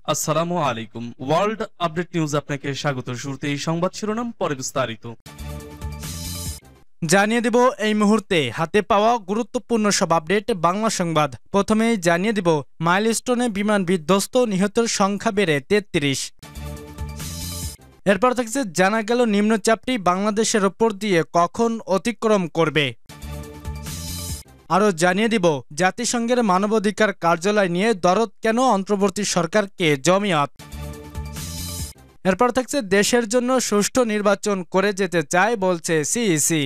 আসসালামু আলাইকুম। World update news আপনাকে স্বাগত। শুরুতে এই সংবাদ শিরোনাম, পরে বিস্তারিত। জানিয়ে দেব এই মুহূর্তে হাতে পাওয়া গুরুত্বপূর্ণ সব আপডেট বাংলা সংবাদ। প্রথমেই জানিয়ে দেব মাইলস্টোনে বিমান বিধ্বস্ত, নিহতের সংখ্যা বেড়ে ৩৩। এরপর থাকছে জানা গেল নিম্নচাপটি বাংলাদেশের ওপর দিয়ে কখন অতিক্রম করবে। আরও জানিয়ে দিব জাতিসংঘের মানবাধিকার কার্যালয় নিয়ে দরদ কেন অন্তর্বর্তী সরকারকে জমিয়ত। এরপর থাকছে দেশের জন্য সুষ্ঠু নির্বাচন করে যেতে চায় বলছে সিইসি।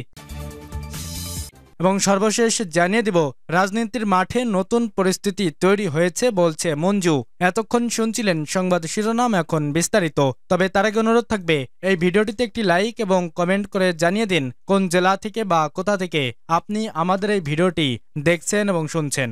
এবং সর্বশেষ জানিয়ে দিব রাজনীতির মাঠে নতুন পরিস্থিতি তৈরি হয়েছে বলছে মঞ্জু। এতক্ষণ শুনছিলেন সংবাদ শিরোনাম, এখন বিস্তারিত। তবে তার আগে অনুরোধ থাকবে এই ভিডিওটিতে একটি লাইক এবং কমেন্ট করে জানিয়ে দিন কোন জেলা থেকে বা কোথা থেকে আপনি আমাদের এই ভিডিওটি দেখছেন এবং শুনছেন।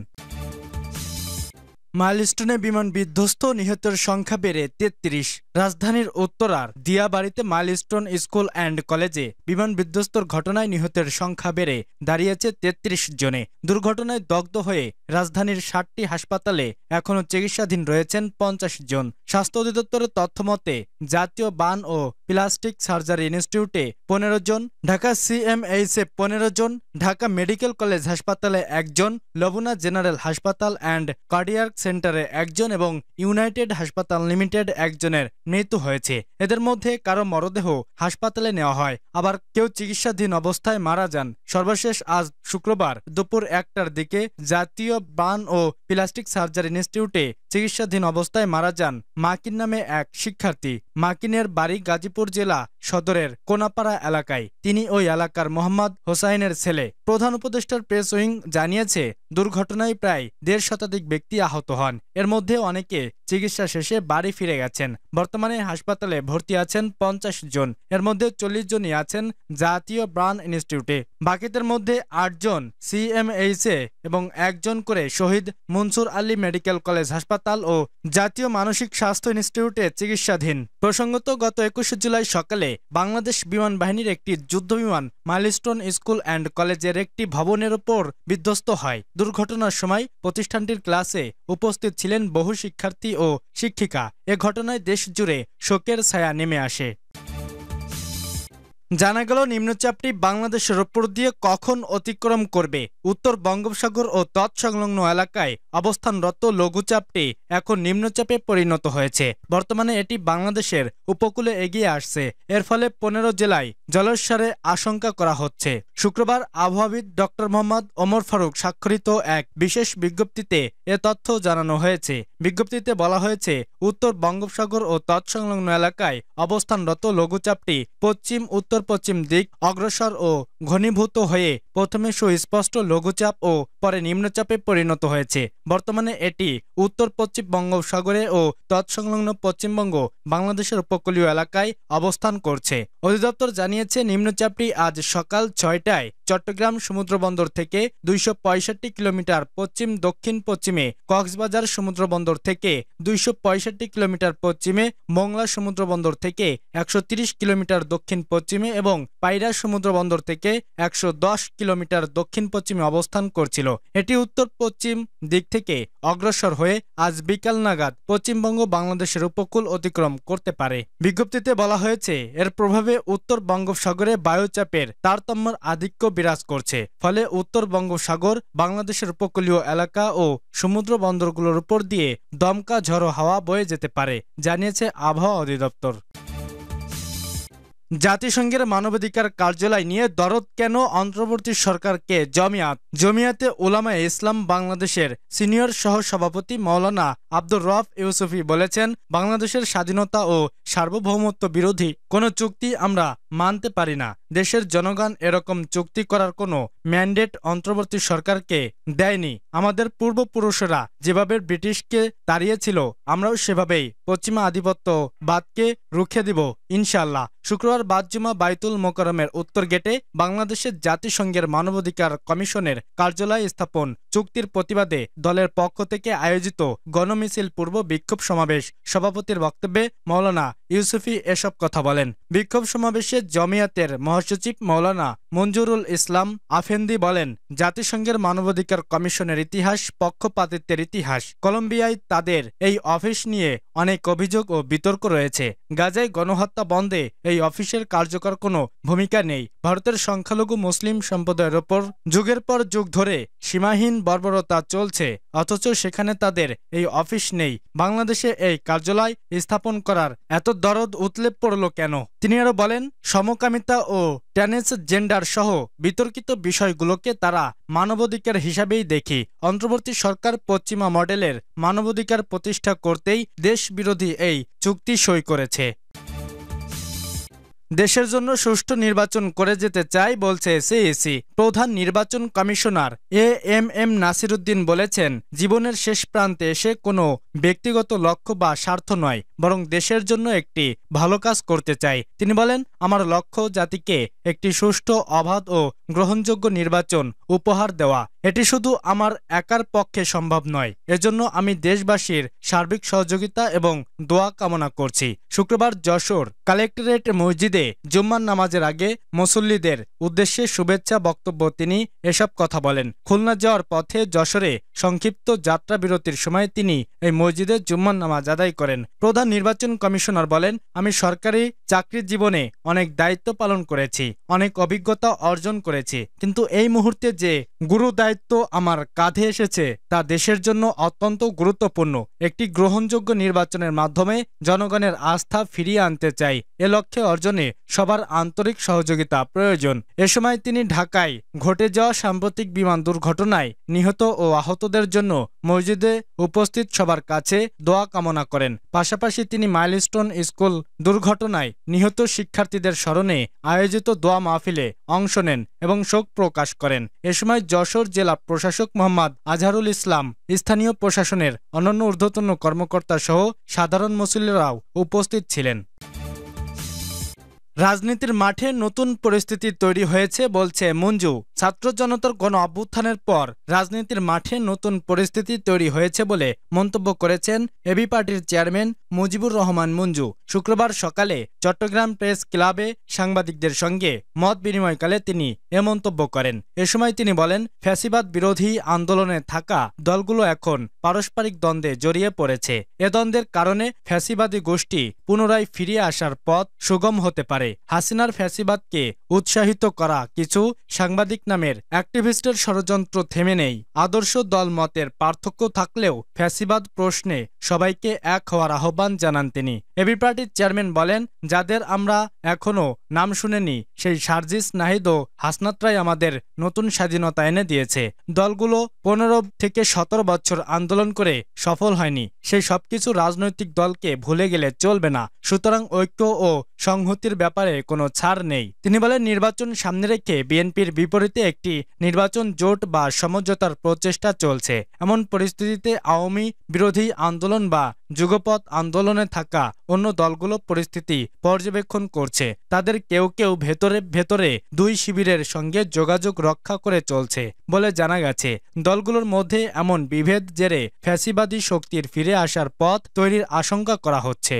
মাইলস্টোনে বিমান বিধ্বস্ত, নিহতের সংখ্যা বেড়ে ৩৩। রাজধানীর উত্তরার দিয়াবাড়িতে মাইলস্টোন স্কুল অ্যান্ড কলেজে বিমান বিধ্বস্তর ঘটনায় নিহতের সংখ্যা বেড়ে দাঁড়িয়েছে ৩৩ জনে। দুর্ঘটনায় দগ্ধ হয়ে রাজধানীর ৭টি হাসপাতালে এখনও চিকিৎসাধীন রয়েছেন ৫০ জন। স্বাস্থ্য অধিদপ্তরের তথ্য মতে জাতীয় বার্ন ও প্লাস্টিক সার্জারি ইনস্টিটিউটে ১৫ জন, ঢাকা সিএমএইচে ১৫ জন, ঢাকা মেডিকেল কলেজ হাসপাতালে ১ জন, লবনা জেনারেল হাসপাতাল অ্যান্ড কার্ডিয়াক সেন্টারে ১ জন এবং ইউনাইটেড হাসপাতাল লিমিটেড ১ জনের মৃত্যু হয়েছে। এদের মধ্যে কারো মরদেহ হাসপাতালে নেওয়া হয়, আবার কেউ চিকিৎসাধীন অবস্থায় মারা যান। সর্বশেষ আজ শুক্রবার দুপুর ১টার দিকে জাতীয় বার্ন ও প্লাস্টিক সার্জারি ইনস্টিটিউটে চিকিৎসাধীন অবস্থায় মারা যান মাকিন নামে এক শিক্ষার্থী। মাকিনের বাড়ি গাজীপুর জেলা সদরের কোনাপাড়া এলাকায়। তিনি ওই এলাকার মোহাম্মদ হোসাইনের ছেলে। প্রধান উপদেষ্টার প্রেস উইং জানিয়েছে দুর্ঘটনায় প্রায় ১.৫ শতাধিক ব্যক্তি আহত হন। এর মধ্যে অনেকে চিকিৎসা শেষে বাড়ি ফিরে গেছেন। বর্তমানে হাসপাতালে ভর্তি আছেন ৫০ জন। এর মধ্যে ৪০ জনই আছেন জাতীয় বার্ন ইনস্টিটিউটে। বাকিদের মধ্যে ৮ জন সিএমএইচে এবং ১ জন করে শহীদ মনসুর আলী মেডিকেল কলেজ হাসপাতাল ও জাতীয় মানসিক স্বাস্থ্য ইনস্টিটিউটে চিকিৎসাধীন। প্রসঙ্গত গত ২১ জুলাই সকালে বাংলাদেশ বিমান বাহিনীর একটি যুদ্ধবিমান মাইলস্টোন স্কুল অ্যান্ড কলেজের একটি ভবনের ওপর বিধ্বস্ত হয়। দুর্ঘটনার সময় প্রতিষ্ঠানটির ক্লাসে উপস্থিত ছিলেন বহু শিক্ষার্থী ও শিক্ষিকা। এ ঘটনায় দেশ জুড়ে শোকের ছায়া নেমে আসে। জানা গেল নিম্নচাপটি বাংলাদেশের ওপর দিয়ে কখন অতিক্রম করবে। উত্তর বঙ্গোপসাগর ও তৎসংলগ্ন এলাকায় অবস্থানরত লঘুচাপটি এখন নিম্নচাপে পরিণত হয়েছে। বর্তমানে এটি বাংলাদেশের উপকূলে এগিয়ে আসছে। এর ফলে ১৫ জেলায় জলোচ্ছ্বাসের আশঙ্কা করা হচ্ছে। শুক্রবার আবহাওয়াবিদ ডক্টর মোহাম্মদ ওমর ফারুক স্বাক্ষরিত এক বিশেষ বিজ্ঞপ্তিতে এ তথ্য জানানো হয়েছে। বিজ্ঞপ্তিতে বলা হয়েছে উত্তর বঙ্গোপসাগর ও তৎসংলগ্ন এলাকায় অবস্থানরত লঘুচাপটি পশ্চিম উত্তর পশ্চিম দিক অগ্রসর ও ঘনীভূত হয়ে প্রথমে সুস্পষ্ট লঘুচাপ ও পরে নিম্নচাপে পরিণত হয়েছে। বর্তমানে এটি উত্তর পশ্চিম বঙ্গোপসাগরে ও তৎসংলগ্ন পশ্চিমবঙ্গ বাংলাদেশের উপকূলীয় এলাকায় অবস্থান করছে। অধিদপ্তর জানিয়েছে নিম্নচাপটি আজ সকাল ৬টায় চট্টগ্রাম সমুদ্রবন্দর থেকে ২৬৫ কিলোমিটার পশ্চিম দক্ষিণ পশ্চিমে, কক্সবাজার সমুদ্রবন্দর থেকে ২৬৫ কিলোমিটার পশ্চিমে, মোংলা সমুদ্রবন্দর থেকে ১৩০ কিলোমিটার দক্ষিণ পশ্চিমে এবং পায়রা সমুদ্রবন্দর থেকে ১১০ কিলোমিটার দক্ষিণ পশ্চিমে অবস্থান করছিল। এটি উত্তর পশ্চিম দিক থেকে অগ্রসর হয়ে আজ বিকাল নাগাদ পশ্চিমবঙ্গ বাংলাদেশের উপকূল অতিক্রম করতে পারে। বিজ্ঞপ্তিতে বলা হয়েছে এর প্রভাবে উত্তর বঙ্গোপসাগরে বায়ুচাপের তারতম্যের আধিক্য বিরাজ করছে। ফলে উত্তর বঙ্গোপসাগর, বাংলাদেশের উপকূলীয় এলাকা ও সমুদ্র বন্দরগুলোর উপর দিয়ে দমকা ঝড়ো হাওয়া বয়ে যেতে পারে, জানিয়েছে আবহাওয়া অধিদপ্তর। জাতিসংঘের মানবাধিকার কার্যালয় নিয়ে দরদ কেন অন্তর্বর্তী সরকারকে জমিয়াতে উলামায়ে ইসলাম বাংলাদেশের সিনিয়র সহ সভাপতি মাওলানা আব্দুর রউফ ইউসুফী বলেছেন, বাংলাদেশের স্বাধীনতা ও সার্বভৌমত্ব বিরোধী কোনো চুক্তি আমরা মানতে পারি না। দেশের জনগণ এরকম চুক্তি করার কোনো ম্যান্ডেট অন্তর্বর্তী সরকারকে দেয়নি। আমাদের পূর্বপুরুষেরা যেভাবে ব্রিটিশকে তাড়িয়েছিল, আমরাও সেভাবেই পশ্চিমা আধিপত্যবাদকে রুখে দিব ইনশাআল্লাহ। শুক্রবার বাদ-জুমা বাইতুল মোকাররমের উত্তর গেটে বাংলাদেশের জাতিসংঘের মানবাধিকার কমিশনের কার্যালয় স্থাপন চুক্তির প্রতিবাদে দলের পক্ষ থেকে আয়োজিত গণমিছিল পূর্ব বিক্ষোভ সমাবেশ সভাপতির বক্তব্যে মাওলানা ইউসুফী এসব কথা বলেন। বিক্ষোভ সমাবেশে জমিয়াতের মহাসচিব মাওলানা মঞ্জুরুল ইসলাম আফেন্দি বলেন, জাতিসংঘের মানবাধিকার কমিশনের ইতিহাস পক্ষপাতিত্বের ইতিহাস। কলম্বিয়ায় তাদের এই অফিস নিয়ে অনেক অভিযোগ ও বিতর্ক রয়েছে। গাজায় গণহত্যা বন্ধে এই অফিসের কার্যকর কোনো ভূমিকা নেই। ভারতের সংখ্যালঘু মুসলিম সম্প্রদায়ের ওপর যুগের পর যুগ ধরে সীমাহীন বর্বরতা চলছে, অথচ সেখানে তাদের এই অফিস নেই। বাংলাদেশে এই কার্যালয় স্থাপন করার এত দরদ উতলে পড়ল কেন? তিনি আরো বলেন, সমকামিতা ও ট্রান্সজেন্ডার সহ বিতর্কিত বিষয়গুলোকে তারা মানবাধিকার হিসাবেই দেখি। অন্তর্বর্তী সরকার পশ্চিমা মডেলের মানবাধিকার প্রতিষ্ঠা করতেই দেশবিরোধী এই চুক্তি সই করেছে। দেশের জন্য সুষ্ঠু নির্বাচন করে যেতে চাই বলছে সিইসি। প্রধান নির্বাচন কমিশনার এএমএম নাসিরউদ্দিন বলেছেন, জীবনের শেষ প্রান্তে এসে কোনো ব্যক্তিগত লক্ষ্য বা স্বার্থ নয়, বরং দেশের জন্য একটি ভালো কাজ করতে চাই। তিনি বলেন, আমার লক্ষ্য জাতিকে একটি সুষ্ঠু, অবাধ ও গ্রহণযোগ্য নির্বাচন উপহার দেওয়া। এটি শুধু আমার একার পক্ষে সম্ভব নয়। এজন্য আমি দেশবাসীর সার্বিক সহযোগিতা এবং দোয়া কামনা করছি। শুক্রবার যশোর কালেক্টরেট মসজিদে জুম্মার নামাজের আগে মুসল্লিদের উদ্দেশ্যে শুভেচ্ছা বক্তব্য তিনি এসব কথা বলেন। খুলনা যাওয়ার পথে যশোরে সংক্ষিপ্ত যাত্রা বিরতির সময় তিনি এই মসজিদে জুম্মার নামাজ আদায় করেন। প্রধান নির্বাচন কমিশনার বলেন, আমি সরকারি চাকরির জীবনে অনেক দায়িত্ব পালন করেছি, অনেক অভিজ্ঞতা অর্জন করেছি, কিন্তু এই মুহূর্তে যে গুরু দায়িত্ব আমার কাঁধে এসেছে তা দেশের জন্য অত্যন্ত গুরুত্বপূর্ণ। একটি গ্রহণযোগ্য নির্বাচনের মাধ্যমে জনগণের আস্থা ফিরিয়ে আনতে চাই। এ লক্ষ্যে অর্জনে সবার আন্তরিক সহযোগিতা প্রয়োজন। এ সময় তিনি ঢাকায় ঘটে যাওয়া সাম্প্রতিক বিমান দুর্ঘটনায় নিহত ও আহতদের জন্য মসজিদে উপস্থিত সবার কাছে দোয়া কামনা করেন। পাশাপাশি তিনি মাইলস্টোন স্কুল দুর্ঘটনায় নিহত শিক্ষার্থীদের স্মরণে আয়োজিত দোয়া মাহফিলে অংশ নেন এবং শোক প্রকাশ করেন। এ সময় যশোর জেলা প্রশাসক মোহাম্মদ আজহারুল ইসলাম, স্থানীয় প্রশাসনের অন্যান্য ঊর্ধ্বতন কর্মকর্তা সহ সাধারণ মুসল্লিরাও উপস্থিত ছিলেন। রাজনীতির মাঠে নতুন পরিস্থিতি তৈরি হয়েছে বলছে মঞ্জু। ছাত্র জনতার গণ অভ্যুত্থানের পর রাজনীতির মাঠে নতুন পরিস্থিতি তৈরি হয়েছে বলে মন্তব্য করেছেন এবি পার্টির চেয়ারম্যান মুজিবুর রহমান মঞ্জু। শুক্রবার সকালে চট্টগ্রাম প্রেস ক্লাবে সাংবাদিকদের সঙ্গে মত বিনিময়কালে তিনি এ মন্তব্য করেন। এ সময় তিনি বলেন, ফ্যাসিবাদ বিরোধী আন্দোলনে থাকা দলগুলো এখন পারস্পরিক দ্বন্দ্বে জড়িয়ে পড়েছে। এ দ্বন্দ্বের কারণে ফ্যাসিবাদী গোষ্ঠী পুনরায় ফিরে আসার পথ সুগম হতে পারে। হাসিনার ফ্যাসিবাদকে উৎসাহিত করা কিছু সাংবাদিক নামের অ্যাক্টিভিস্টের ষড়যন্ত্র থেমে নেই। আদর্শ দল মতের পার্থক্য থাকলেও ফ্যাসিবাদ প্রশ্নে সবাইকে এক হওয়ার আহ্বান জানান তিনি। এবি পার্টির চেয়ারম্যান বলেন, যাদের আমরা এখনো নাম শুনেনি সেই সার্জিস নাহিদ ও হাসনাতরাই আমাদের নতুন স্বাধীনতা এনে দিয়েছে। দলগুলো 15 থেকে 17 বছর আন্দোলন করে সফল হয়নি। সেই সবকিছু রাজনৈতিক দলকে ভুলে গেলে চলবে না। সুতরাং ঐক্য ও সংহতির ব্যাপারে কোনো ছাড় নেই। তিনি বলেন, নির্বাচন সামনে রেখে বিএনপির বিপরীতে একটি নির্বাচন জোট বা সমঝোতার প্রচেষ্টা চলছে। এমন পরিস্থিতিতে আওয়ামী বিরোধী আন্দোলন বা যুগপৎ আন্দোলনে থাকা অন্য দলগুলো পরিস্থিতি পর্যবেক্ষণ করছে। তাদের কেউ কেউ ভেতরে ভেতরে দুই শিবিরের সঙ্গে যোগাযোগ রক্ষা করে চলছে বলে জানা গেছে। দলগুলোর মধ্যে এমন বিভেদ জেরে ফ্যাসিবাদী শক্তির ফিরে আসার পথ তৈরির আশঙ্কা করা হচ্ছে।